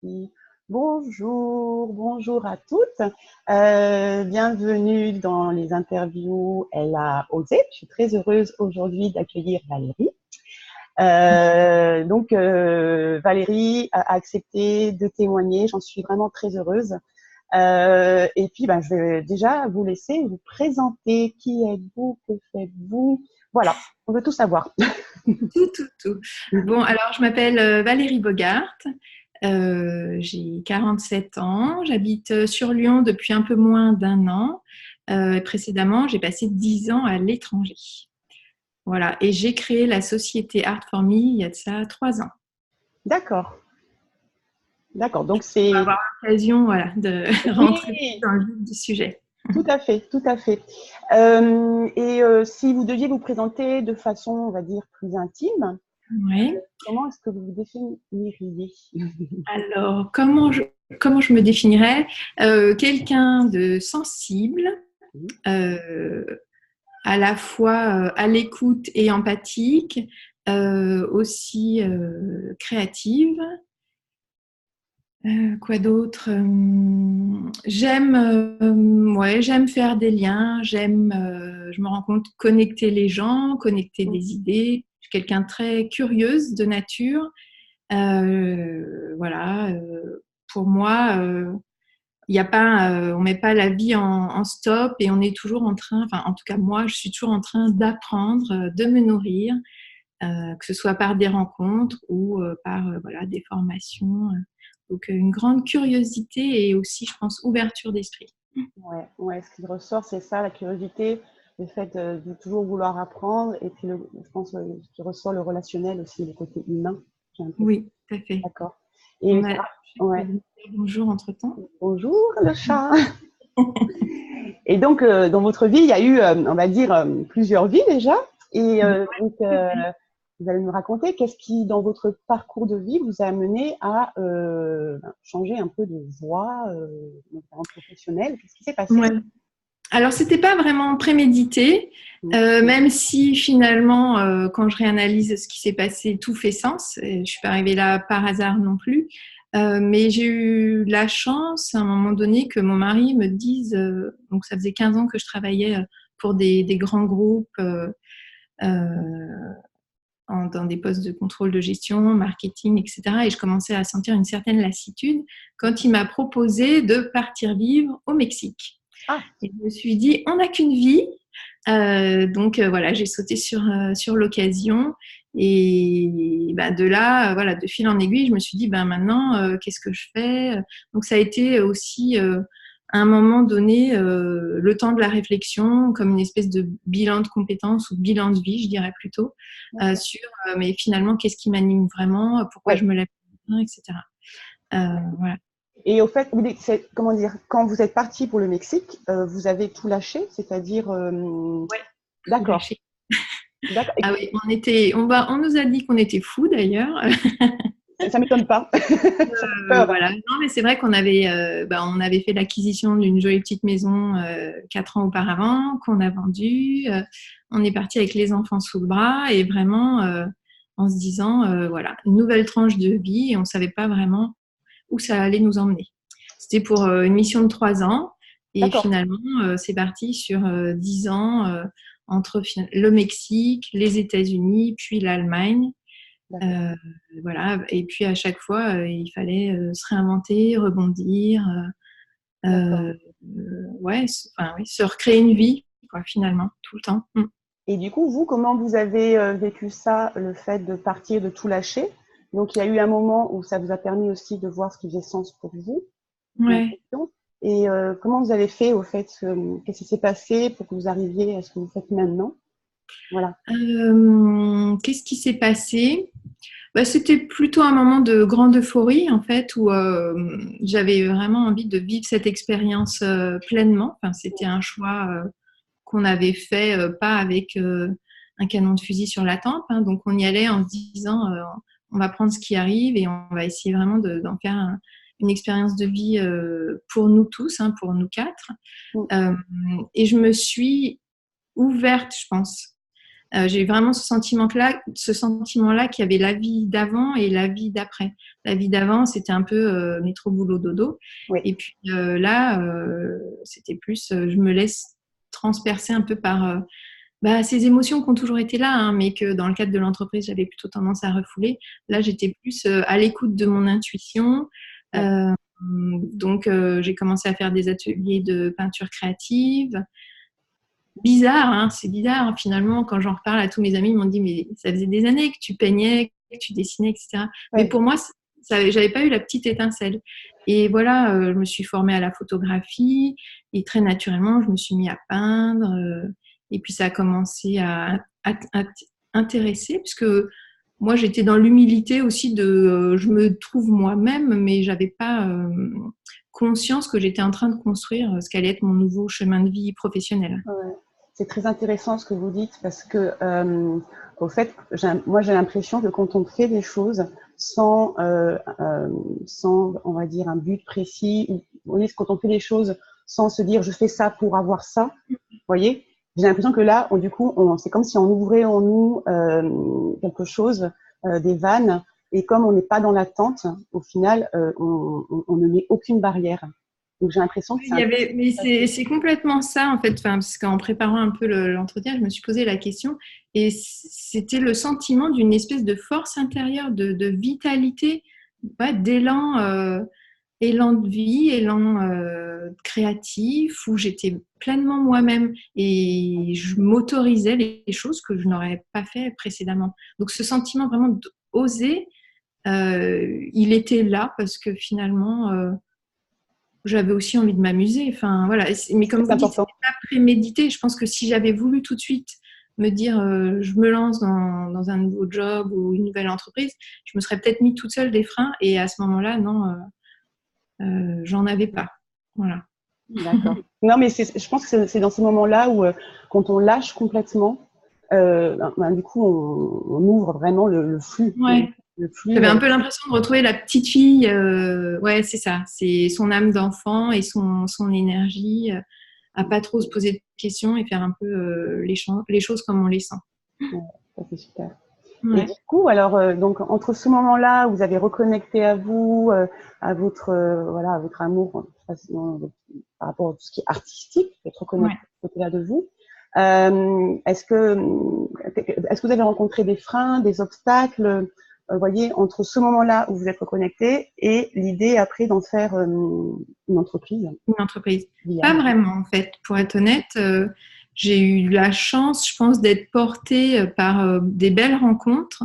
parti. Bonjour, bonjour à toutes. Bienvenue dans les interviews Elle a osé. Je suis très heureuse aujourd'hui d'accueillir Valérie. Valérie a accepté de témoigner. J'en suis vraiment très heureuse. Et puis, je vais déjà vous laisser vous présenter. Qui êtes-vous? Que faites-vous? Voilà, on veut tout savoir. Tout. Bon, alors je m'appelle Valérie Bogart, j'ai 47 ans, j'habite sur Lyon depuis un peu moins d'un an. Précédemment, j'ai passé 10 ans à l'étranger. Voilà, et j'ai créé la société Art for Me il y a de ça 3 ans. D'accord. D'accord, On donc va c'est… avoir l'occasion de rentrer Oui, dans le vif du sujet. tout à fait, tout à fait. Si vous deviez vous présenter de façon, on va dire, plus intime, Oui. comment est-ce que vous vous définiriez? Alors, comment je me définirais? Quelqu'un de sensible, euh, à la fois à l'écoute et empathique, aussi créative. Quoi d'autre? J'aime faire des liens, je me rends compte, connecter les gens, connecter des idées. Je suis quelqu'un de très curieuse de nature. Voilà, pour moi, il y a pas, on met pas la vie en stop et on est toujours en train, enfin en tout cas moi, je suis toujours en train d'apprendre, de me nourrir, que ce soit par des rencontres ou par voilà des formations. Donc une grande curiosité et aussi, je pense, ouverture d'esprit. Ouais, ouais, ce qui ressort, c'est ça, la curiosité, le fait de toujours vouloir apprendre, et puis je pense ce qui ressort, le relationnel aussi, le côté humain, j'ai l'impression. Oui, tout à fait. D'accord. On Et a, je vais ouais, vous dire bonjour entre-temps. bonjour le chat. Et donc, dans votre vie, il y a eu, on va dire, plusieurs vies déjà. Et vous allez nous raconter qu'est-ce qui, dans votre parcours de vie, vous a amené à changer un peu de voie, notamment professionnelle. Qu'est-ce qui s'est passé? Ouais. Alors, c'était pas vraiment prémédité, même si finalement, quand je réanalyse ce qui s'est passé, tout fait sens. Et je suis pas arrivée là par hasard non plus. Mais j'ai eu la chance, à un moment donné, que mon mari me dise, donc ça faisait 15 ans que je travaillais pour des grands groupes, dans des postes de contrôle de gestion, marketing, etc. Et je commençais à sentir une certaine lassitude quand il m'a proposé de partir vivre au Mexique. Ah, Et je me suis dit, on n'a qu'une vie. Voilà, j'ai sauté sur l'occasion. Et de là, voilà, de fil en aiguille, je me suis dit, maintenant, qu'est-ce que je fais? Donc, ça a été aussi, à un moment donné, le temps de la réflexion, comme une espèce de bilan de compétences ou bilan de vie, je dirais plutôt, sur, mais finalement, qu'est-ce qui m'anime vraiment? Pourquoi ouais. je me lève le matin, etc. Voilà. Et au fait, comment dire, quand vous êtes parti pour le Mexique, vous avez tout lâché, c'est-à-dire, Ouais, tout d'accord, lâché. d'accord. Ah oui, on nous a dit qu'on était fous d'ailleurs. Ça m'étonne pas. Ça fait peur, hein. Voilà. Non, mais c'est vrai on avait fait l'acquisition d'une jolie petite maison 4 ans auparavant, qu'on a vendue. On est parti avec les enfants sous le bras et vraiment en se disant, voilà, une nouvelle tranche de vie et on ne savait pas vraiment où ça allait nous emmener. C'était pour une mission de 3 ans et D'accord, finalement, c'est parti sur 10 ans entre le Mexique, les États-Unis, puis l'Allemagne. d'accord. Euh, voilà. Et puis à chaque fois, il fallait se réinventer, rebondir, D'accord. enfin, oui, se recréer une vie, quoi, finalement, tout le temps. Et du coup, vous, comment vous avez vécu ça, le fait de partir, de tout lâcher? Donc, il y a eu un moment où ça vous a permis aussi de voir ce qui faisait sens pour vous, j'ai Ouais. l'impression. Et comment vous avez fait, au fait, qu'est-ce qui s'est passé pour que vous arriviez à ce que vous faites maintenant? Voilà. Qu'est-ce qui s'est passé? C'était plutôt un moment de grande euphorie, en fait, où j'avais vraiment envie de vivre cette expérience pleinement. Enfin, c'était un choix qu'on avait fait, pas avec un canon de fusil sur la tempe, hein. Donc, on y allait en se disant, on va prendre ce qui arrive et on va essayer vraiment d'en faire une expérience de vie pour nous tous, hein, pour nous quatre. Mm. Et je me suis ouverte, je pense, J'ai eu vraiment ce sentiment-là qu'il y avait la vie d'avant et la vie d'après. La vie d'avant, c'était un peu métro boulot dodo, Oui, et puis là, c'était plus, je me laisse transpercer un peu par ces émotions qui ont toujours été là, hein, mais que dans le cadre de l'entreprise, j'avais plutôt tendance à refouler. Là, j'étais plus à l'écoute de mon intuition. ouais. Donc, j'ai commencé à faire des ateliers de peinture créative. Bizarre, hein, c'est bizarre. Hein, finalement, quand j'en reparle à tous mes amis, ils m'ont dit, mais ça faisait des années que tu peignais, que tu dessinais, etc. Mais Ouais. pour moi, j'avais pas eu la petite étincelle. Et voilà, je me suis formée à la photographie et très naturellement, je me suis mis à peindre. Et puis, ça a commencé à intéresser, puisque moi, j'étais dans l'humilité aussi je me trouve moi-même, mais j'avais pas conscience que j'étais en train de construire ce qu'allait être mon nouveau chemin de vie professionnel. Ouais. C'est très intéressant ce que vous dites parce que, au fait, moi j'ai l'impression que quand on fait des choses sans, on va dire, un but précis, ou vous voyez, quand on fait des choses sans se dire je fais ça pour avoir ça, vous voyez, j'ai l'impression que là, du coup, c'est comme si on ouvrait en nous quelque chose, des vannes, et comme on n'est pas dans l'attente, au final, on ne met aucune barrière. Donc j'ai l'impression que c'est un peu ce qui Mais s'est passé. c'est complètement ça, en fait. Enfin, parce qu'en préparant un peu l'entretien, je me suis posé la question et c'était le sentiment d'une espèce de force intérieure, de vitalité, ouais, d'élan, élan de vie, élan créatif, où j'étais pleinement moi-même et je m'autorisais les choses que je n'aurais pas fait précédemment. Donc, ce sentiment vraiment d'oser, il était là parce que finalement, j'avais aussi envie de m'amuser. Enfin, voilà. Mais comme C'est vous dites, important. c'était pas prémédité. Je pense que si j'avais voulu tout de suite me dire je me lance dans un nouveau job ou une nouvelle entreprise, je me serais peut-être mis toute seule des freins. Et à ce moment-là, non, j'en avais pas. Voilà. D'accord. Non, mais je pense que c'est dans ces moments-là où, quand on lâche complètement, du coup, on ouvre vraiment le flux. Ouais. Le flux, J'avais un peu l'impression de retrouver la petite fille. Ouais, c'est ça. C'est son âme d'enfant et son énergie à pas trop se poser de questions et faire un peu les choses comme on les sent. ouais, ça c'est super. Et du Ouais. coup, alors, donc, entre ce moment-là où vous avez reconnecté à vous, à votre, voilà, à votre amour, par rapport à tout ce qui est artistique, être reconnecté Ouais. à ce côté-là de vous, est-ce que vous avez rencontré des freins, des obstacles, voyez, entre ce moment-là où vous êtes reconnecté et l'idée après d'en faire une entreprise Une entreprise. Pas viable? vraiment, en fait. Pour être honnête, j'ai eu la chance, je pense, d'être portée par des belles rencontres.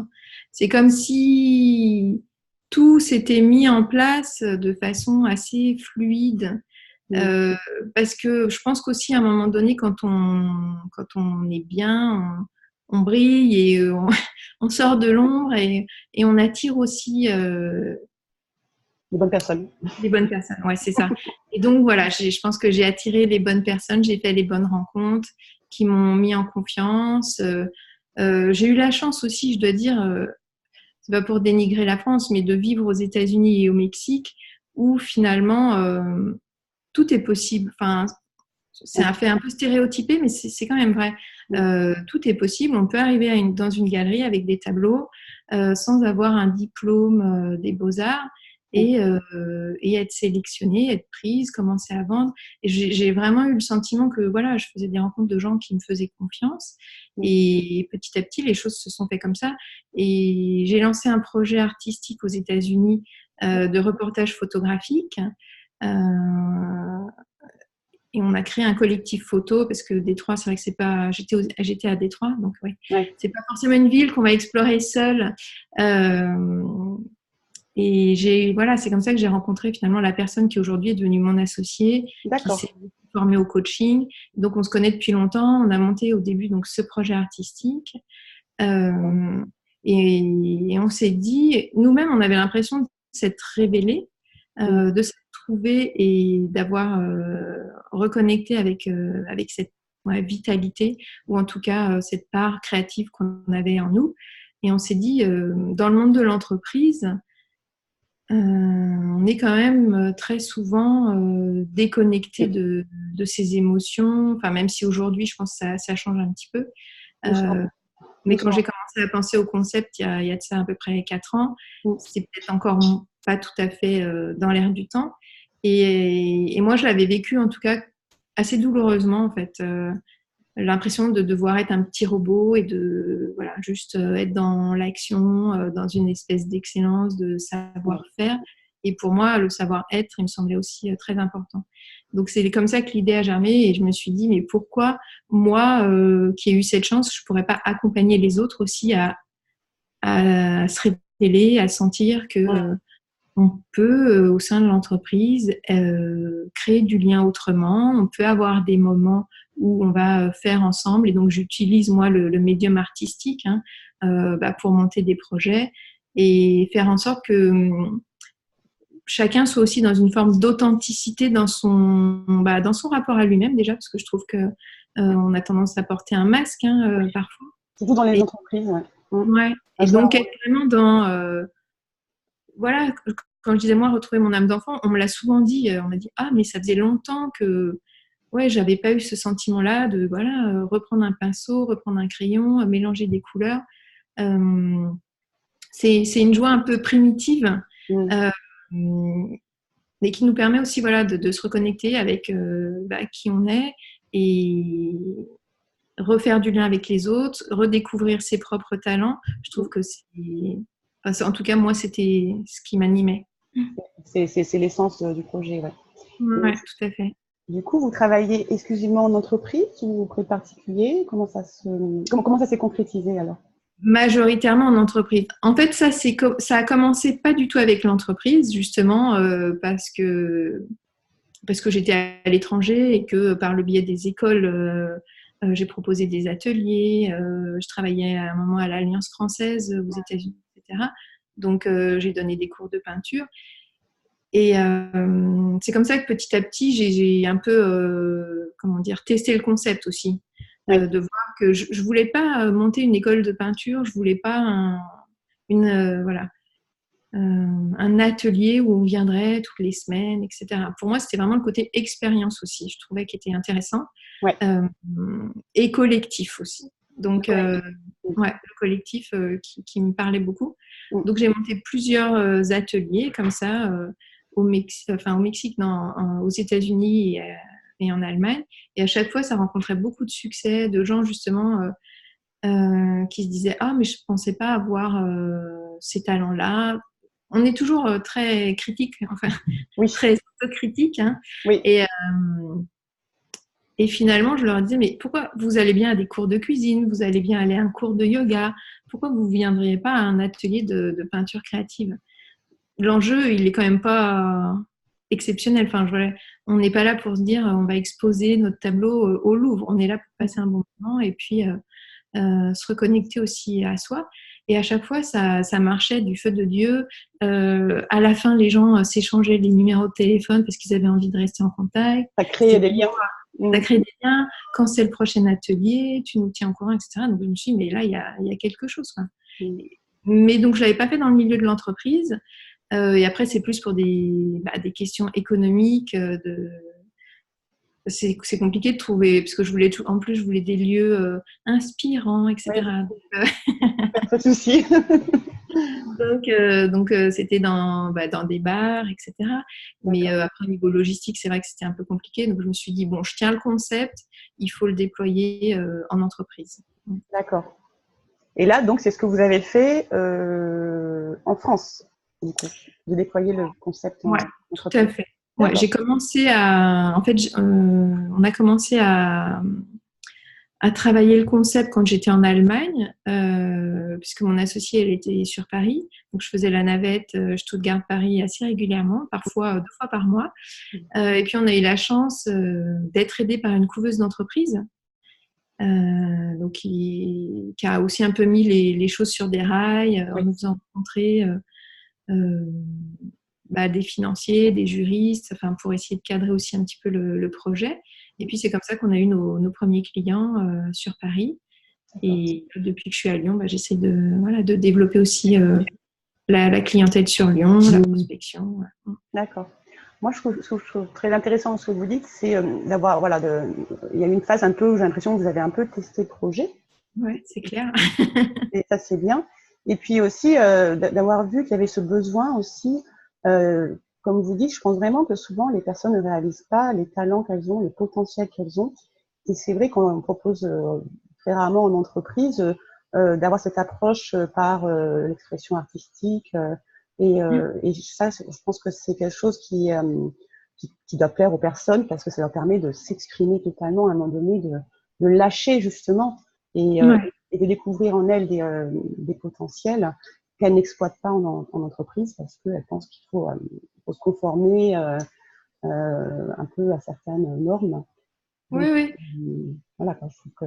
C'est comme si tout s'était mis en place de façon assez fluide. Mm. Euh, Parce que je pense qu'aussi, à un moment donné, quand on est bien, on brille et on sort de l'ombre et on attire aussi Des bonnes personnes. les bonnes personnes, ouais, c'est ça. Et donc voilà, je pense que j'ai attiré les bonnes personnes, j'ai fait les bonnes rencontres qui m'ont mis en confiance. J'ai eu la chance aussi, je dois dire, c'est pas pour dénigrer la France, mais de vivre aux États-Unis et au Mexique, où finalement tout est possible. Enfin, c'est un fait un peu stéréotypé, mais c'est quand même vrai. Tout est possible. On peut arriver dans une galerie avec des tableaux sans avoir un diplôme des beaux-arts et être sélectionnée, être prise, commencer à vendre. Et j'ai vraiment eu le sentiment que voilà, je faisais des rencontres de gens qui me faisaient confiance. Et petit à petit, les choses se sont faites comme ça. Et j'ai lancé un projet artistique aux États-Unis de reportage photographique. Euh, et on a créé un collectif photo parce que Détroit, c'est vrai que c'est pas. J'étais à Détroit, donc oui, Ouais. c'est pas forcément une ville qu'on va explorer seul. Et voilà, c'est comme ça que j'ai rencontré finalement la personne qui aujourd'hui est devenue mon associée, qui D'accord. s'est formée au coaching. Donc on se connaît depuis longtemps. On a monté au début donc ce projet artistique. Euh, et on s'est dit, nous-mêmes, on avait l'impression de s'être révélés, de s'être trouvés et d'avoir reconnecté avec cette vitalité, ou en tout cas cette part créative qu'on avait en nous. Et on s'est dit, dans le monde de l'entreprise, on est quand même très souvent déconnecté de ses émotions, enfin, même si aujourd'hui, je pense que ça change un petit peu. Oui, je Euh, comprends. Mais quand j'ai commencé à penser au concept, il y a de ça à peu près 4 ans, c'est peut-être encore pas tout à fait dans l'air du temps. Et moi, je l'avais vécu en tout cas assez douloureusement en fait. L'impression de devoir être un petit robot et de voilà, juste être dans l'action, dans une espèce d'excellence, de savoir-faire. Et pour moi, le savoir-être, il me semblait aussi très important. Donc, c'est comme ça que l'idée a germé et je me suis dit, mais pourquoi moi, qui ai eu cette chance, je ne pourrais pas accompagner les autres aussi à se révéler, à sentir que on peut, au sein de l'entreprise, créer du lien autrement. On peut avoir des moments où on va faire ensemble. Et donc, j'utilise, moi, le médium artistique pour monter des projets et faire en sorte que chacun soit aussi dans une forme d'authenticité dans son rapport à lui-même déjà, parce que je trouve que on a tendance à porter un masque parfois. Surtout dans les entreprises, ouais. Et donc, être vraiment dans... voilà, quand je disais moi retrouver mon âme d'enfant, on me l'a souvent dit, on m'a dit ah mais ça faisait longtemps que j'avais pas eu ce sentiment-là de voilà reprendre un pinceau, reprendre un crayon, mélanger des couleurs. C'est une joie un peu primitive, mais qui nous permet aussi voilà de se reconnecter avec qui on est et refaire du lien avec les autres, redécouvrir ses propres talents. Je trouve que en tout cas, moi, c'était ce qui m'animait. C'est l'essence du projet, ouais. Oui, tout à fait. Du coup, vous travaillez exclusivement en entreprise ou auprès de particuliers? Comment ça s'est concrétisé alors? Majoritairement en entreprise. En fait, ça a commencé pas du tout avec l'entreprise, justement, parce que j'étais à l'étranger et que par le biais des écoles, j'ai proposé des ateliers. Je travaillais à un moment à l'Alliance française aux États-Unis, etc. Donc, j'ai donné des cours de peinture. Et c'est comme ça que petit à petit, j'ai un peu, testé le concept aussi. De voir que je ne voulais pas monter une école de peinture, je ne voulais pas un atelier où on viendrait toutes les semaines, etc. Pour moi, c'était vraiment le côté expérience aussi, je trouvais qu'il était intéressant. Et collectif aussi. Donc, le collectif qui me parlait beaucoup. Donc, j'ai monté plusieurs ateliers comme ça au Mexique, non, aux États-Unis et en Allemagne. Et à chaque fois, ça rencontrait beaucoup de succès, de gens justement qui se disaient « Ah, mais je ne pensais pas avoir ces talents-là ». On est toujours très critique, très autocritique. Et finalement, je leur disais, mais pourquoi vous allez bien à des cours de cuisine, vous allez bien aller à un cours de yoga, pourquoi vous ne viendriez pas à un atelier de peinture créative? L'enjeu, il est quand même pas exceptionnel. On n'est pas là pour se dire, on va exposer notre tableau au Louvre. On est là pour passer un bon moment et puis se reconnecter aussi à soi. Et à chaque fois, ça marchait du feu de Dieu. À la fin, les gens s'échangeaient les numéros de téléphone parce qu'ils avaient envie de rester en contact. Ça crée des liens. Ça crée des liens. Quand c'est le prochain atelier, tu nous tiens au courant, etc. Donc, je me suis dit, mais là, il y a quelque chose. Mais donc, je ne l'avais pas fait dans le milieu de l'entreprise. Et après, c'est plus pour des questions économiques. C'est compliqué de trouver, parce que je voulais des lieux inspirants, etc. Pas de souci. Donc c'était dans des bars, etc. Mais après, au niveau logistique, c'est vrai que c'était un peu compliqué. Donc, je me suis dit, bon, je tiens le concept, il faut le déployer en entreprise. D'accord. Et là, donc, c'est ce que vous avez fait en France, du coup, de déployer le concept en entreprise. Tout à fait. Ouais, j'ai commencé à... En fait, on a commencé à travailler le concept quand j'étais en Allemagne, puisque mon associée, elle était sur Paris. Donc, je faisais la navette Stuttgart-Paris assez régulièrement, parfois 2 fois par mois. Et puis, on a eu la chance d'être aidé par une couveuse d'entreprise, donc qui a aussi un peu mis les choses sur des rails, en nous faisant rencontrer des financiers, des juristes, pour essayer de cadrer aussi un petit peu le projet. Et puis, c'est comme ça qu'on a eu nos premiers clients sur Paris. Et depuis que je suis à Lyon, j'essaie de développer aussi la clientèle sur Lyon, la prospection. D'accord. Moi, ce que je trouve très intéressant dans ce que vous dites, c'est d'avoir, il y a une phase un peu où j'ai l'impression que vous avez un peu testé le projet. Ouais, c'est clair. Et ça, c'est bien. Et puis aussi, d'avoir vu qu'il y avait ce besoin aussi, comme vous dites, je pense vraiment que souvent les personnes ne réalisent pas les talents qu'elles ont, les potentiels qu'elles ont. Et c'est vrai qu'on propose très rarement en entreprise d'avoir cette approche par l'expression artistique. Et ça, je pense que c'est quelque chose qui doit plaire aux personnes parce que ça leur permet de s'exprimer totalement à un moment donné, de lâcher justement. Et, Ouais. et de découvrir en elles des potentiels qu'elles n'exploitent pas en entreprise parce qu'elles pensent qu'il faut se conformer un peu à certaines normes. Oui, Donc, oui. voilà, quoi, je trouve que,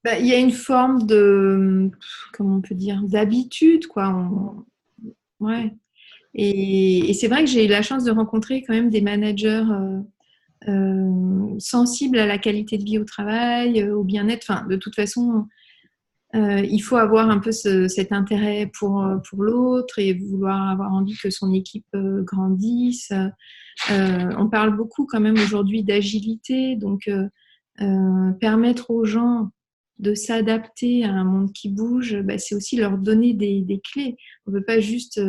Bah, il y a une forme de, comment on peut dire, d'habitude, quoi. Ouais. Et c'est vrai que j'ai eu la chance de rencontrer quand même des managers sensibles à la qualité de vie au travail, au bien-être. Enfin, de toute façon, il faut avoir un peu cet intérêt pour l'autre et vouloir avoir envie que son équipe grandisse. On parle beaucoup quand même aujourd'hui d'agilité, donc permettre aux gens de s'adapter à un monde qui bouge, bah, c'est aussi leur donner des clés. On peut pas juste,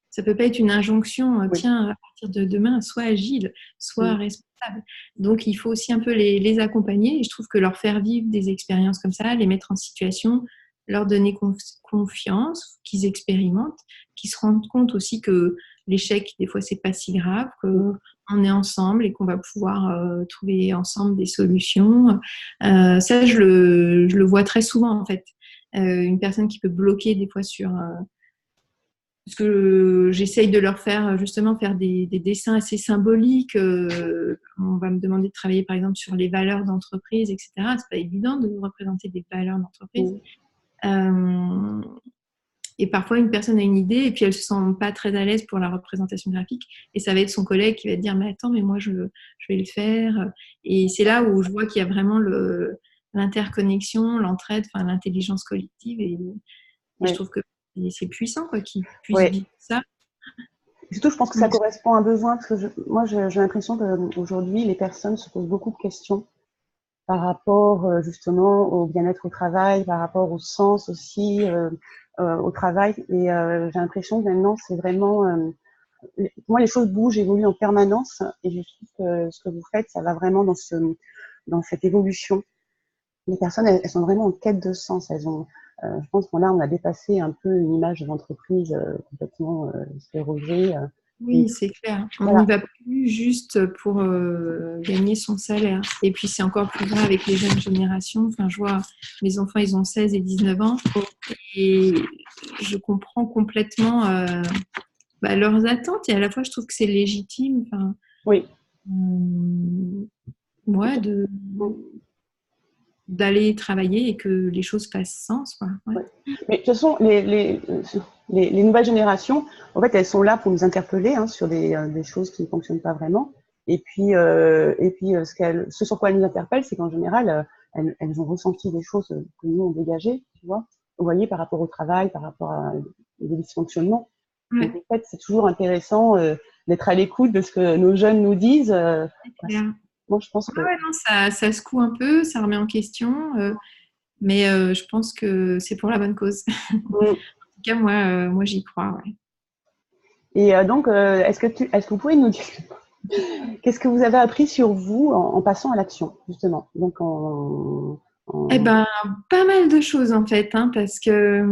ça peut pas être une injonction, oui. tiens, à partir de demain, sois agile, sois Mm. responsable. Donc il faut aussi un peu les accompagner et je trouve que leur faire vivre des expériences comme ça, les mettre en situation, leur donner confiance, qu'ils expérimentent, qu'ils se rendent compte aussi que l'échec, des fois, c'est pas si grave, qu'on est ensemble et qu'on va pouvoir trouver ensemble des solutions. Ça, je le vois très souvent, en fait. Une personne qui peut bloquer des fois sur... parce que j'essaye de leur faire justement faire des dessins assez symboliques. On va me demander de travailler par exemple sur les valeurs d'entreprise, etc. C'est pas évident de représenter des valeurs d'entreprise. Mm. Euh, et parfois, une personne a une idée et puis elle se sent pas très à l'aise pour la représentation graphique. Et ça va être son collègue qui va dire, mais attends, mais moi, je vais le faire. Et c'est là où je vois qu'il y a vraiment l'interconnexion, l'entraide, enfin, l'intelligence collective. Et je Ouais. trouve que c'est puissant, quoi, qu'ils puissent Ouais. vivre ça. Surtout, je pense que ça correspond à un besoin parce que moi, j'ai l'impression qu'aujourd'hui, les personnes se posent beaucoup de questions par rapport justement au bien-être au travail, par rapport au sens aussi au travail. Et j'ai l'impression que maintenant, c'est vraiment pour moi, les choses bougent, évoluent en permanence, et je trouve que ce que vous faites, ça va vraiment dans cette évolution. Les personnes, elles sont vraiment en quête de sens. Elles ont, je pense qu'on là, on a dépassé un peu une image de l'entreprise complètement sclérosée. Et Oui, c'est clair. On n'y voilà, va plus juste pour gagner son salaire. Et puis, c'est encore plus vrai avec les jeunes générations. Enfin, je vois, mes enfants, ils ont 16 et 19 ans. Et je comprends complètement leurs attentes. Et à la fois, je trouve que c'est légitime. Enfin, oui. ouais, d'aller travailler et que les choses fassent sens, quoi. Ouais. Ouais. Mais de toute façon, les nouvelles générations, en fait, elles sont là pour nous interpeller sur des choses qui ne fonctionnent pas vraiment. Et puis ce sur quoi elles nous interpellent, c'est qu'en général, elles ont ressenti des choses que nous on dégagées, tu vois. Vous voyez, par rapport au travail, par rapport à des dysfonctionnements. Donc, Ouais, en fait, c'est toujours intéressant d'être à l'écoute de ce que nos jeunes nous disent. c'est clair. Moi, je pense Ouais, que ouais, non, ça secoue un peu, ça remet en question. Mais je pense que c'est pour la bonne cause. mm. En tout cas, moi j'y crois. Ouais. Et donc, est-ce que vous pouvez nous dire qu'est-ce que vous avez appris sur vous en passant à l'action, justement? Donc, Eh en- ben, pas mal de choses en fait, hein, parce que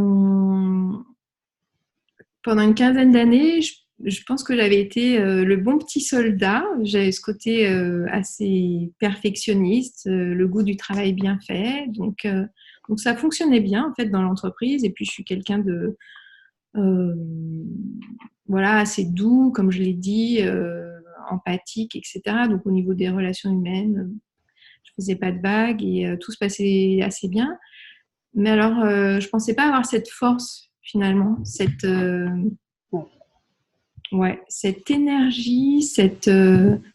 pendant une quinzaine d'années, je pense que j'avais été le bon petit soldat. J'avais ce côté assez perfectionniste, le goût du travail bien fait. Donc ça fonctionnait bien en fait dans l'entreprise. Et puis je suis quelqu'un de euh, voilà, assez doux, comme je l'ai dit, empathique, etc. Donc au niveau des relations humaines, je faisais pas de vagues et tout se passait assez bien. Mais alors, je pensais pas avoir cette force finalement, ouais. ouais, cette énergie, cette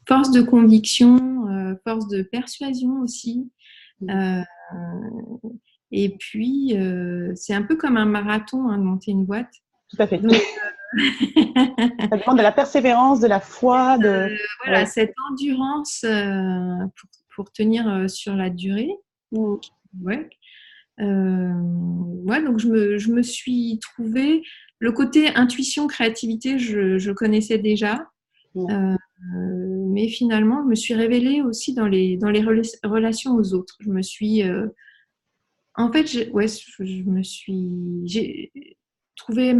force de conviction, force de persuasion aussi. Euh, et puis, c'est un peu comme un marathon, hein, de monter une boîte. Tout à fait. Donc, Ça demande de la persévérance, de la foi, voilà, ouais. cette endurance pour tenir sur la durée. Mm. Ouais. Ouais, donc je me suis trouvée. Le côté intuition, créativité, je connaissais déjà. Ouais. Euh, mais finalement, je me suis révélée aussi dans les relations aux autres. Je me suis, en fait, ouais, je me suis, j'ai trouvé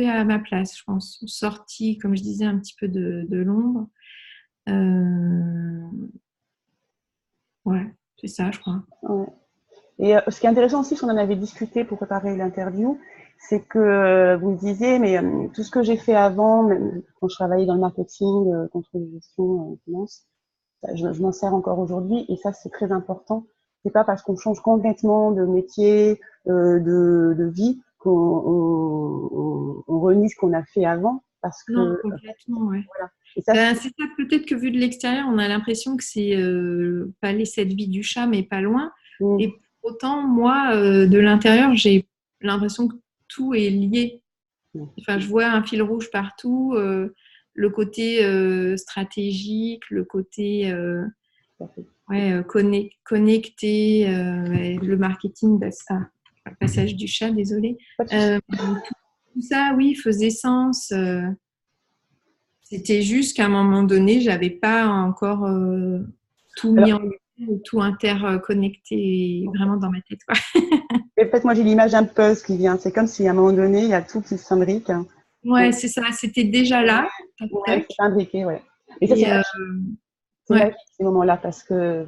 à ma place, je pense, sortie, comme je disais, un petit peu de l'ombre. Euh, ouais, c'est ça, je crois. Ouais. Et ce qui est intéressant aussi, parce qu'on en avait discuté pour préparer l'interview, c'est que vous me disiez, mais tout ce que j'ai fait avant, même quand je travaillais dans le marketing, contrôle de gestion, finance, je m'en sers encore aujourd'hui, et ça c'est très important. C'est pas parce qu'on change complètement de métier, de vie qu'on renie ce qu'on a fait avant, parce que Non, complètement, ouais. voilà. Et ça, Ben, c'est ça, peut-être que vu de l'extérieur, on a l'impression que c'est pas les 7 vies du chat, mais pas loin. mm, Et pour autant, moi, de l'intérieur, j'ai l'impression que tout est lié. mm, Enfin, je vois un fil rouge partout, le côté stratégique, le côté tout à fait. ouais, connecté, le marketing, bah, le passage du chat, désolé. Pas de souci. Tout ça, oui, faisait sens. C'était juste qu'à un moment donné, j'avais pas encore tout Alors, mis en lumière, tout interconnecté vraiment dans ma tête, quoi. et peut-être moi j'ai l'image d'un puzzle qui vient. C'est comme si à un moment donné, il y a tout qui s'imbrique. Ouais, c'est ça. C'était déjà là. Tac, Ouais, tac. c'est imbriqué, ouais. Et ça, Et c'est ouais. magique ces moments-là parce que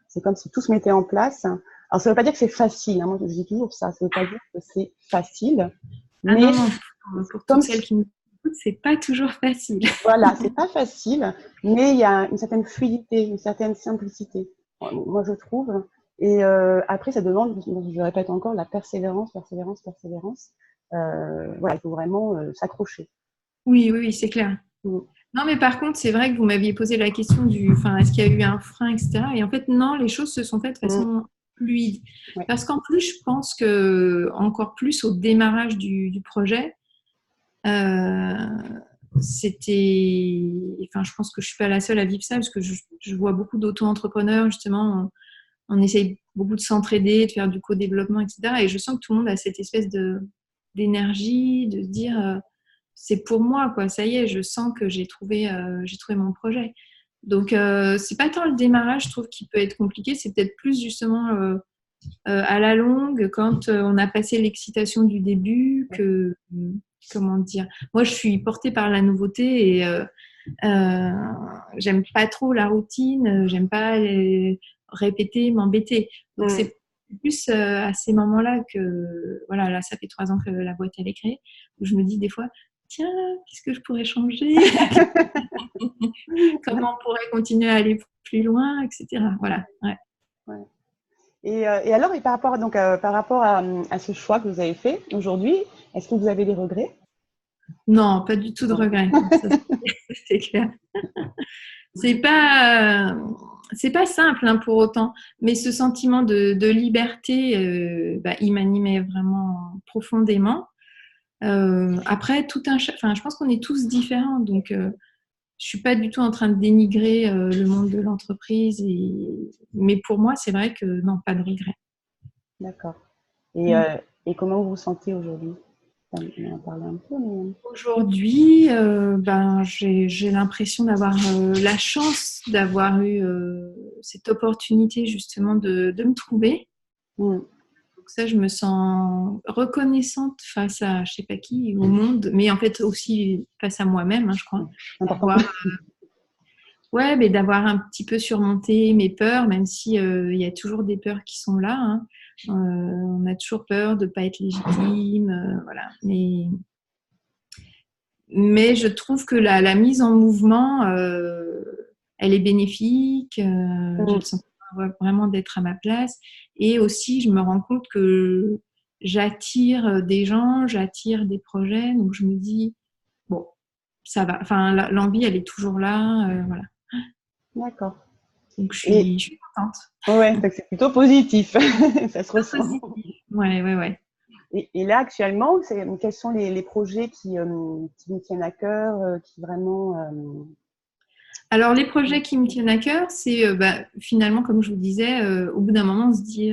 c'est comme si tout se mettait en place. Alors ça veut pas dire que c'est facile. Hein. Moi, je dis toujours ça. Ça veut pas dire que c'est facile, Ah mais non, non, c'est pour toutes comme celles si, qui nous écoutent, c'est pas toujours facile. voilà, c'est pas facile, mais il y a une certaine fluidité, une certaine simplicité. Moi, je trouve. Et après, ça demande, je le répète encore, la persévérance, persévérance, persévérance. Voilà, il faut vraiment s'accrocher. Oui, oui, oui, c'est clair. Mm. Non, mais par contre, c'est vrai que vous m'aviez posé la question enfin, est-ce qu'il y a eu un frein, etc. Et en fait, non, les choses se sont faites de Mm. façon fluide. Ouais. Parce qu'en plus, je pense que, encore plus au démarrage du projet, euh, c'était, enfin, je pense que je suis pas la seule à vivre ça, parce que je vois beaucoup d'auto-entrepreneurs, justement, on essaye beaucoup de s'entraider, de faire du co-développement, etc. Et je sens que tout le monde a cette espèce d'énergie, de se dire, c'est pour moi, quoi. Ça y est, je sens que j'ai trouvé mon projet. Donc, c'est pas tant le démarrage, je trouve, qui peut être compliqué, c'est peut-être plus justement à la longue, quand on a passé l'excitation du début, que, comment dire, moi, je suis portée par la nouveauté et euh, j'aime pas trop la routine, j'aime pas répéter, m'embêter. Donc, Mm. c'est plus à ces moments-là que, voilà, là, ça fait 3 ans que la boîte, elle est créée, où je me dis des fois, tiens, qu'est-ce que je pourrais changer? Comment on pourrait continuer à aller plus loin, etc. Voilà. Ouais. Ouais. Et alors, et par rapport, donc, par rapport à ce choix que vous avez fait aujourd'hui, est-ce que vous avez des regrets? Non, pas du tout de Non. regret. Ça, c'est clair. C'est pas, c'est pas simple hein, pour autant, mais ce sentiment de liberté, bah, il m'animait vraiment profondément. Après, enfin, je pense qu'on est tous différents, donc je suis pas du tout en train de dénigrer le monde de l'entreprise. Mais pour moi, c'est vrai que non, pas de regret. D'accord. Et, Mm. euh, et comment vous vous sentez aujourd'hui? On en a parlé un peu, mais... Aujourd'hui, ben, j'ai l'impression d'avoir la chance d'avoir eu cette opportunité justement de me trouver. Mm. Donc ça, je me sens reconnaissante face à je sais pas qui, au monde, mais en fait aussi face à moi-même, hein, je crois. C'est important. D'avoir, ouais, mais d'avoir un petit peu surmonté mes peurs, même si il y a toujours des peurs qui sont là. Hein. On a toujours peur de pas être légitime, voilà. Mais je trouve que la mise en mouvement, elle est bénéfique. J'ai le Mm. sentiment vraiment d'être à ma place. Et aussi, je me rends compte que j'attire des gens, j'attire des projets. Donc, je me dis, bon, ça va. Enfin, l'envie, elle est toujours là. Voilà. D'accord. Donc, Et je suis contente. ouais, donc c'est plutôt positif. Ça se Pas ressent. positif. Ouais, ouais, ouais. Et là, actuellement, quels sont les projets qui vous tiennent à cœur, qui vraiment... Alors, les projets qui me tiennent à cœur, c'est bah, finalement, comme je vous disais, au bout d'un moment, on se dit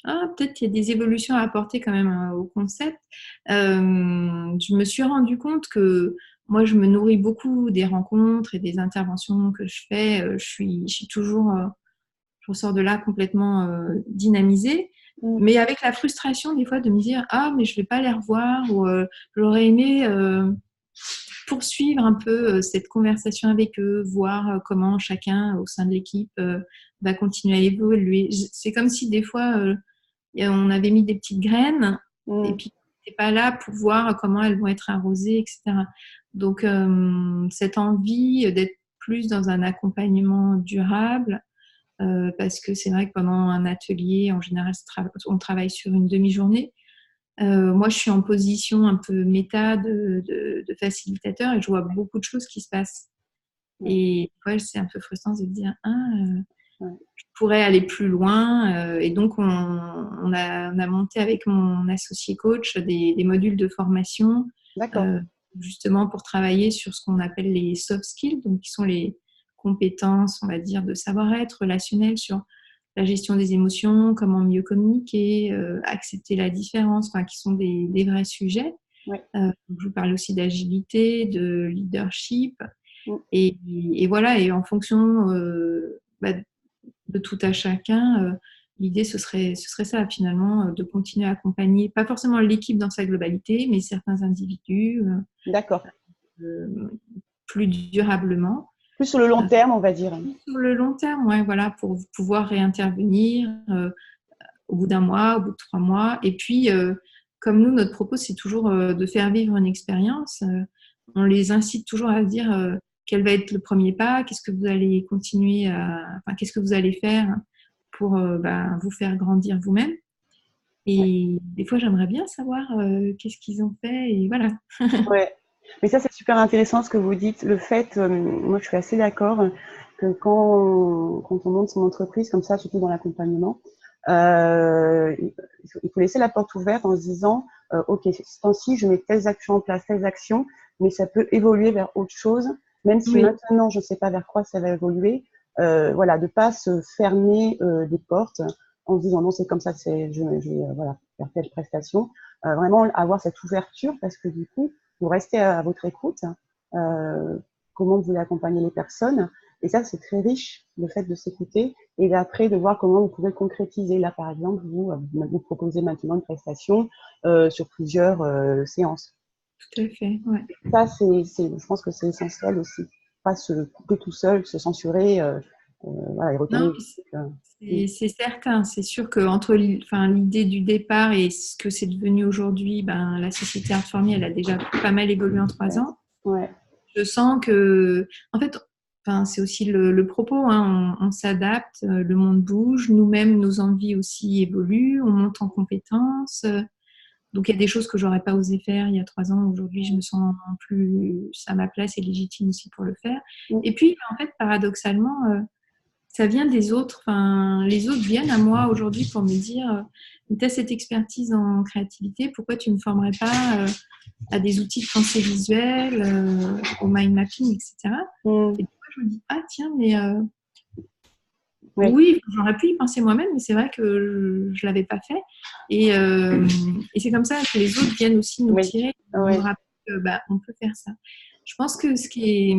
peut-être qu'il y a des évolutions à apporter quand même au concept. Je me suis rendu compte que moi, je me nourris beaucoup des rencontres et des interventions que je fais. Je suis toujours, je ressors de là complètement dynamisée, mais avec la frustration des fois de me dire ah mais je vais pas les revoir ou j'aurais aimé poursuivre un peu cette conversation avec eux, voir comment chacun au sein de l'équipe va continuer à évoluer. C'est comme si des fois on avait mis des petites graines et puis on n'était pas là pour voir comment elles vont être arrosées, etc. Donc cette envie d'être plus dans un accompagnement durable, parce que c'est vrai que pendant un atelier, en général, on travaille sur une demi-journée. Moi, je suis en position un peu méta de facilitateur et je vois beaucoup de choses qui se passent. Et ouais, c'est un peu frustrant de se dire, je pourrais aller plus loin. Et donc, on a monté avec mon associé coach des modules de formation, justement pour travailler sur ce qu'on appelle les soft skills, donc qui sont les compétences, on va dire, de savoir-être relationnel sur la gestion des émotions, comment mieux communiquer, accepter la différence, enfin, qui sont des vrais sujets. Je vous parle aussi d'agilité, de leadership. Et voilà, et en fonction de tout à chacun, l'idée, ce serait ça, finalement, de continuer à accompagner, pas forcément l'équipe dans sa globalité, mais certains individus plus durablement. Plus sur le long terme, on va dire. Sur le long terme, ouais, voilà, pour pouvoir réintervenir au bout d'un mois, au bout de 3 mois. Et puis, comme nous, notre propos, c'est toujours de faire vivre une expérience. On les incite toujours à se dire quel va être le premier pas, qu'est-ce que vous allez continuer qu'est-ce que vous allez faire pour vous faire grandir vous-même. Et des fois, j'aimerais bien savoir qu'est-ce qu'ils ont fait. Et voilà. Ouais. Mais ça, c'est super intéressant ce que vous dites. Le fait, moi, je suis assez d'accord que quand on monte son entreprise comme ça, surtout dans l'accompagnement, il faut laisser la porte ouverte en se disant, OK, ce temps-ci, je mets telles actions en place, telles actions, mais ça peut évoluer vers autre chose, même si maintenant, je ne sais pas vers quoi ça va évoluer. Voilà, de pas se fermer des portes en se disant non, c'est comme ça, je vais faire telle prestation. Vraiment avoir cette ouverture parce que du coup, vous restez à votre écoute, comment vous voulez accompagner les personnes. Et ça, c'est très riche, le fait de s'écouter et après de voir comment vous pouvez le concrétiser. Là, par exemple, vous proposez maintenant une prestation sur plusieurs séances. Tout à fait, ouais. Ça, je pense que c'est essentiel aussi. Pas se couper tout seul, se censurer, et retourner. C'est certain. C'est sûr qu'entre l'idée du départ et ce que c'est devenu aujourd'hui, la société Artformy, elle a déjà pas mal évolué en 3 ans. Je sens que, en fait, c'est aussi le propos, hein, on s'adapte, le monde bouge, nous-mêmes, nos envies aussi évoluent, on monte en compétences. Donc, il y a des choses que j'aurais pas osé faire il y a 3 ans. Aujourd'hui, je me sens plus à ma place et légitime aussi pour le faire. Et puis, en fait, paradoxalement, ça vient des autres. Les autres viennent à moi aujourd'hui pour me dire tu as cette expertise en créativité, pourquoi tu ne me formerais pas à des outils de pensée visuelle, au mind mapping, etc. Et du coup, je me dis tiens, mais oui, j'aurais pu y penser moi-même, mais c'est vrai que je ne l'avais pas fait. Et c'est comme ça que les autres viennent aussi nous tirer, nous rappeler qu'on peut faire ça. Je pense que ce qui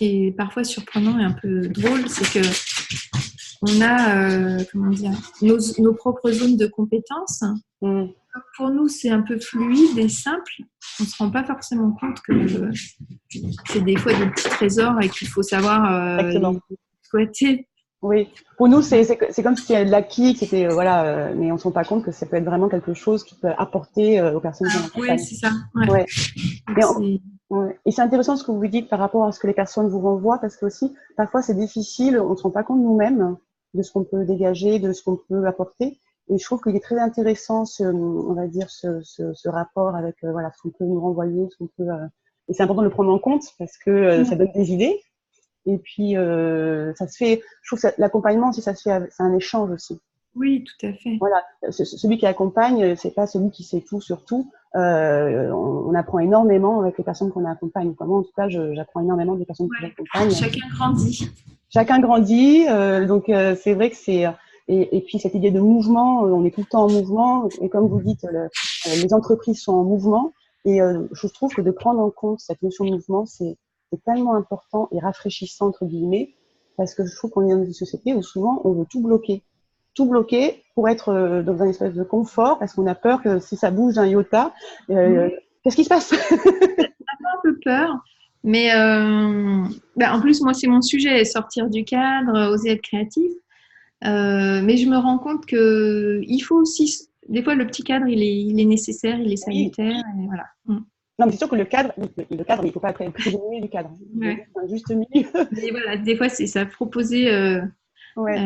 est parfois surprenant et un peu drôle, c'est que on a nos propres zones de compétences. Pour nous, c'est un peu fluide et simple. On ne se rend pas forcément compte que c'est des fois des petits trésors et qu'il faut savoir les exploiter. Oui, pour nous, c'est comme si c'était de l'acquis, mais on ne se rend pas compte que ça peut être vraiment quelque chose qui peut apporter aux personnes qui en accompagnent. Oui, c'est ça. Et c'est intéressant ce que vous dites par rapport à ce que les personnes vous renvoient, parce que aussi, parfois, c'est difficile, on ne se rend pas compte nous-mêmes de ce qu'on peut dégager, de ce qu'on peut apporter. Et je trouve qu'il est très intéressant, ce rapport avec ce qu'on peut nous renvoyer, et c'est important de le prendre en compte parce que ça donne des idées. Et puis, ça se fait, je trouve que l'accompagnement aussi, c'est un échange aussi. Oui, tout à fait. Voilà, celui qui accompagne, c'est pas celui qui sait tout sur tout. On apprend énormément avec les personnes qu'on accompagne. Moi, en tout cas, j'apprends énormément des personnes que j'accompagne. Chacun grandit. Chacun grandit, donc c'est vrai que c'est Et puis cette idée de mouvement, on est tout le temps en mouvement. Et comme vous dites, les entreprises sont en mouvement. Et je trouve que de prendre en compte cette notion de mouvement, c'est tellement important et rafraîchissant, entre guillemets, parce que je trouve qu'on est dans une société où souvent on veut tout bloquer. Tout bloquer pour être dans un espèce de confort, parce qu'on a peur que si ça bouge d'un iota, qu'est-ce qui se passe? Un peu peur, mais en plus, moi, c'est mon sujet, sortir du cadre, oser être créatif. Mais je me rends compte que il faut aussi, des fois, le petit cadre, il est nécessaire, il est Oui. salutaire, et voilà. Non, mais c'est sûr que le cadre, il ne faut pas être prisonnier du cadre. Il faut Ouais. un juste milieu. Mais voilà, des fois, c'est ça, proposer Ouais.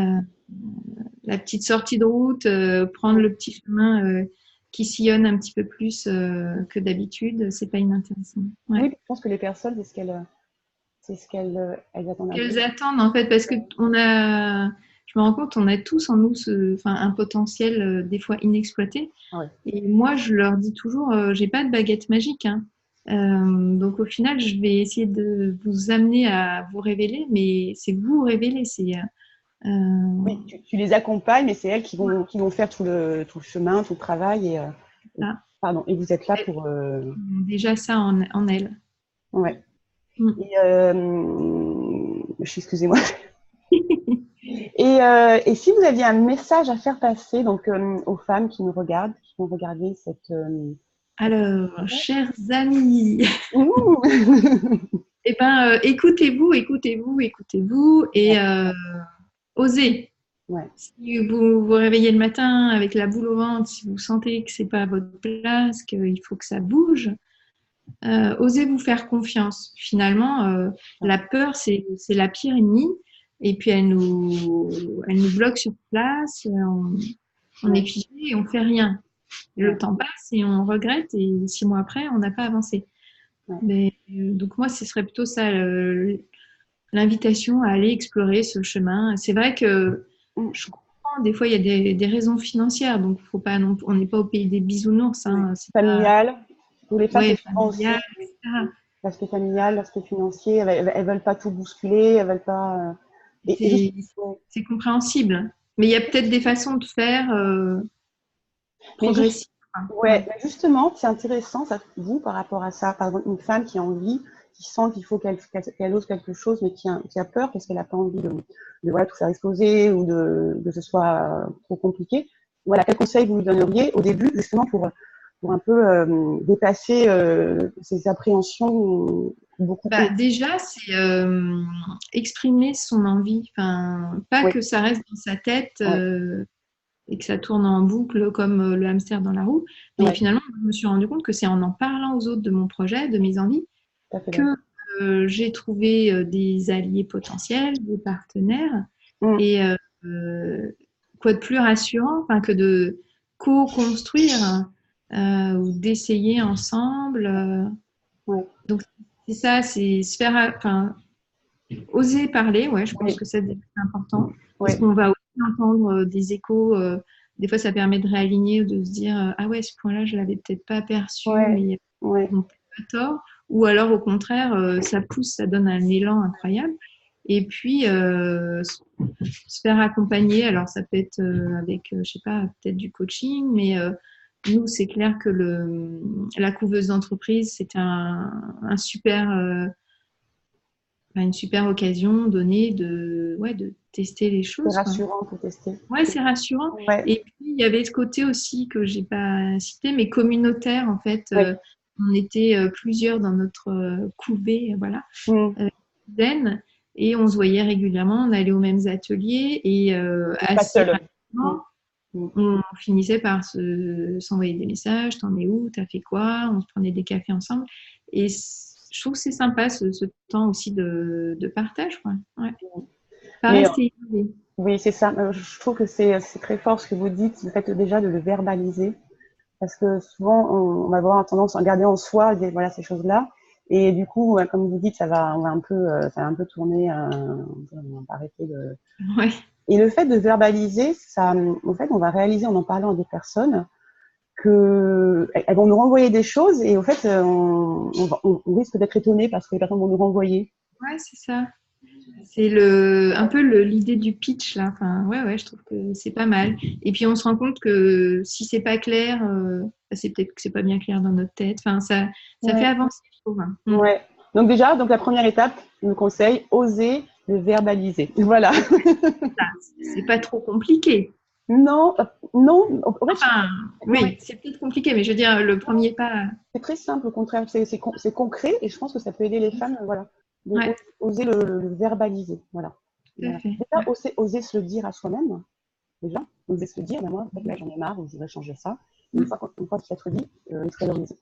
la petite sortie de route, prendre le petit chemin qui sillonne un petit peu plus que d'habitude, c'est pas inintéressant. Ouais. Oui, je pense que les personnes, c'est ce qu'elles elles attendent un peu. Qu'elles attendent en fait, parce que je me rends compte, on a tous en nous un potentiel des fois inexploité. Ouais. Et moi, je leur dis toujours, j'ai pas de baguette magique, hein. Donc au final, je vais essayer de vous amener à vous révéler, mais c'est vous révéler. Oui, tu les accompagnes, mais c'est elles qui vont faire tout le chemin, tout le travail. Pardon, et vous êtes là pour. Déjà ça en elles. Ouais. Excusez-moi. Et si vous aviez un message à faire passer donc aux femmes qui nous regardent, qui vont regarder cette. Alors, chers amis, eh ben, écoutez-vous, et osez. Ouais. Si vous vous réveillez le matin avec la boule au ventre, si vous sentez que c'est pas à votre place, qu'il faut que ça bouge, osez vous faire confiance. Finalement, la peur, c'est la pire ennemie. Et puis, elle nous bloque sur place. On est figé et on fait rien. Le temps passe et on regrette. Et 6 mois après, on n'a pas avancé. Ouais. Mais, donc, moi, ce serait plutôt ça, l'invitation à aller explorer ce chemin. C'est vrai que je comprends, des fois, il y a des raisons financières. Donc, faut pas on n'est pas au pays des bisounours. Hein, familial. Pour les femmes, c'est souvent aussi etc. l'aspect familial, l'aspect financier. Elles veulent pas tout bousculer, elles veulent pas. C'est compréhensible. Mais il y a peut-être des façons de faire progressives. Mais justement, c'est intéressant, ça, vous, par rapport à ça. Par exemple, une femme qui a envie, qui sent qu'il faut qu'elle ose quelque chose, mais qui a peur parce qu'elle n'a pas envie de voilà, tout faire exploser ou que ce soit trop compliqué. Voilà, quel conseil vous lui donneriez au début, justement, pour un peu dépasser ces appréhensions beaucoup. Déjà, c'est exprimer son envie. Enfin, pas que ça reste dans sa tête et que ça tourne en boucle comme le hamster dans la roue. Mais finalement, je me suis rendu compte que c'est en parlant aux autres de mon projet, de mes envies, que j'ai trouvé des alliés potentiels, des partenaires. Et quoi de plus rassurant que de co-construire ou d'essayer ensemble. Donc, c'est ça, c'est se faire, oser parler, je pense que c'est important. Parce qu'on va aussi entendre des échos. Des fois, ça permet de réaligner ou de se dire ah ouais, ce point-là, je l'avais peut-être pas perçu, mais ils n'ont pas tort. Ou alors, au contraire, ça pousse, ça donne un élan incroyable. Et puis, se faire accompagner. Alors, ça peut être avec, je sais pas, peut-être du coaching, mais nous, c'est clair que la couveuse d'entreprise, c'est un super, une super occasion donnée de tester les choses. C'est rassurant pour tester. Ouais, c'est rassurant. Et puis, il y avait ce côté aussi que j'ai pas cité, mais communautaire, en fait. On était plusieurs dans notre couvée, voilà, zen, et on se voyait régulièrement, on allait aux mêmes ateliers, et assez rapidement, on finissait par s'envoyer des messages, t'en es où, t'as fait quoi, on se prenait des cafés ensemble. Et je trouve que c'est sympa ce temps aussi de partage. Pas rester isolé. Oui, c'est ça. Je trouve que c'est très fort ce que vous dites, le fait déjà de le verbaliser. Parce que souvent, on va avoir tendance à garder en soi voilà, ces choses-là. Et du coup, comme vous dites, ça va un peu tourner, on va arrêter de. Et le fait de verbaliser, ça, en fait, on va réaliser en parlant à des personnes qu'elles vont nous renvoyer des choses et au fait, on risque d'être étonné parce que les personnes vont nous renvoyer. Ouais, c'est ça. C'est un peu l'idée du pitch là. Enfin, ouais, je trouve que c'est pas mal. Et puis on se rend compte que si c'est pas clair, c'est peut-être que c'est pas bien clair dans notre tête. Enfin, ça fait Ouais. avancer, je trouve. Hein. Ouais. Donc déjà, donc la première étape, je me conseille, oser le verbaliser. Voilà. Ça, c'est pas trop compliqué. Non, non. En fait, Enfin, ouais, oui, c'est peut-être compliqué, mais je veux dire, le premier pas. c'est très simple, au contraire, c'est concret et je pense que ça peut aider les femmes, voilà, de Ouais, oser le verbaliser, voilà. tout à Voilà. fait. Déjà, oser se le dire à soi-même, déjà, oser se le dire, ben moi, en fait, là, j'en ai marre, ou je voudrais changer ça. Et une fois que ça te dit, extérioriser.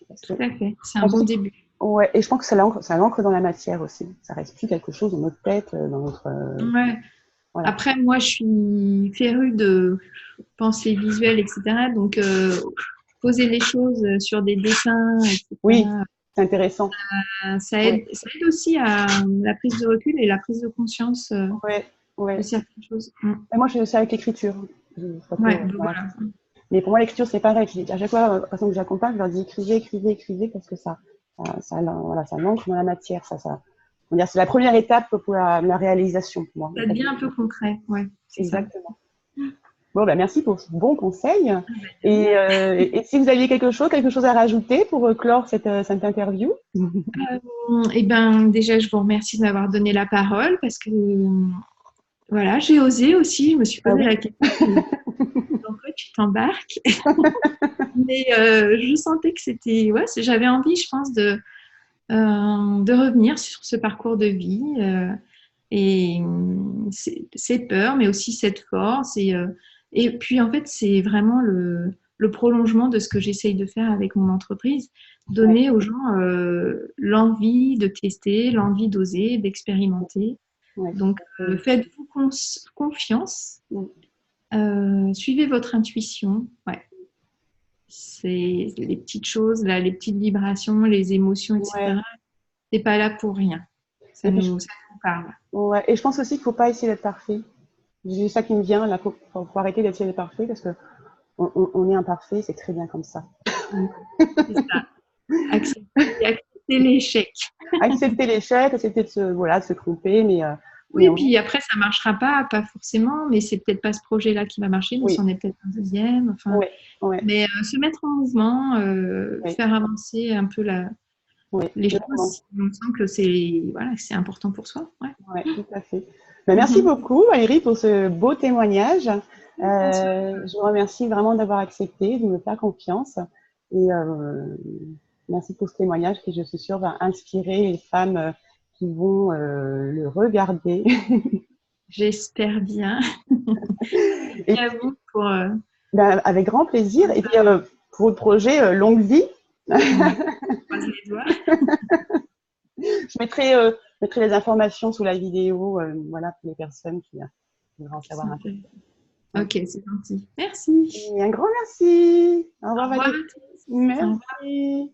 Parce que Tout à fait. C'est je un pense bon aussi, début. ouais, et je pense que ça l'ancre dans la matière aussi. Ça reste plus quelque chose dans notre tête, dans notre, Ouais. voilà. Après, moi, je suis férue de pensée visuelle, etc. Donc, poser les choses sur des dessins, Oui, etc. c'est intéressant. Ouais, Ça aide aussi à la prise de recul et la prise de conscience ouais, de ouais. certaines choses. Mm. Et moi, je fais aussi avec l'écriture. Ça peut, Ouais, donc voilà. voilà. Mais pour moi, l'écriture, c'est pareil. À chaque fois, la personne que j'accompagne, je leur dis écrivez, écrivez, écrivez, parce que voilà, ça manque dans la matière. On va dire, c'est la première étape pour la réalisation pour moi. Ça devient un peu concret. Ouais, c'est ça. Exactement. Bon, ben, merci pour ce bon conseil. Et si vous aviez quelque chose à rajouter pour clore cette interview? Eh ben, déjà, je vous remercie de m'avoir donné la parole parce que voilà, j'ai osé aussi. Je me suis Ah posé oui, la question dans quoi tu t'embarques. Mais je sentais que c'était, ouais, j'avais envie, je pense, de revenir sur ce parcours de vie et ces peurs, mais aussi cette force. Et puis, en fait, c'est vraiment le prolongement de ce que j'essaye de faire avec mon entreprise, ouais, donner aux gens l'envie de tester, l'envie d'oser, d'expérimenter. ouais, Donc, tout à fait. faites-vous confiance, Mm. suivez votre intuition. Ouais. C'est les petites choses, là, les petites vibrations, les émotions, Ouais. etc. C'est pas là pour rien. Et puis, Ça nous parle. ouais. Et je pense aussi qu'il ne faut pas essayer d'être parfait. C'est ça qui me vient, là, faut arrêter d'essayer d'être parfait parce que on est imparfait, c'est très bien comme ça. C'est ça. Accepter l'échec. Accepter l'échec, accepter voilà, de se tromper, mais Oui, puis après, ça marchera pas forcément, mais c'est peut-être pas ce projet-là qui va marcher, mais oui, c'en est peut-être un deuxième. Enfin, ouais, ouais, mais se mettre en mouvement, ouais, faire avancer un peu ouais, les choses, vraiment, si on sent que c'est important pour soi. Ouais. ouais, tout à fait. Ben, merci Mhm. beaucoup, Valérie, pour ce beau témoignage. François. Je vous remercie vraiment d'avoir accepté, de me faire confiance. Et merci pour ce témoignage qui, je suis sûre, va inspirer les femmes qui vont le regarder. J'espère bien. Et Merci à vous pour. ben, avec grand plaisir. Et puis, pour le projet Longue Vie, Ouais, croise les doigts. je mettrai les informations sous la vidéo, voilà, pour les personnes qui voudraient en savoir un peu. Ouais. Ok, c'est gentil. Merci. Et un grand merci. Au Au revoir revoir Valérie. à tous. Au revoir. Merci.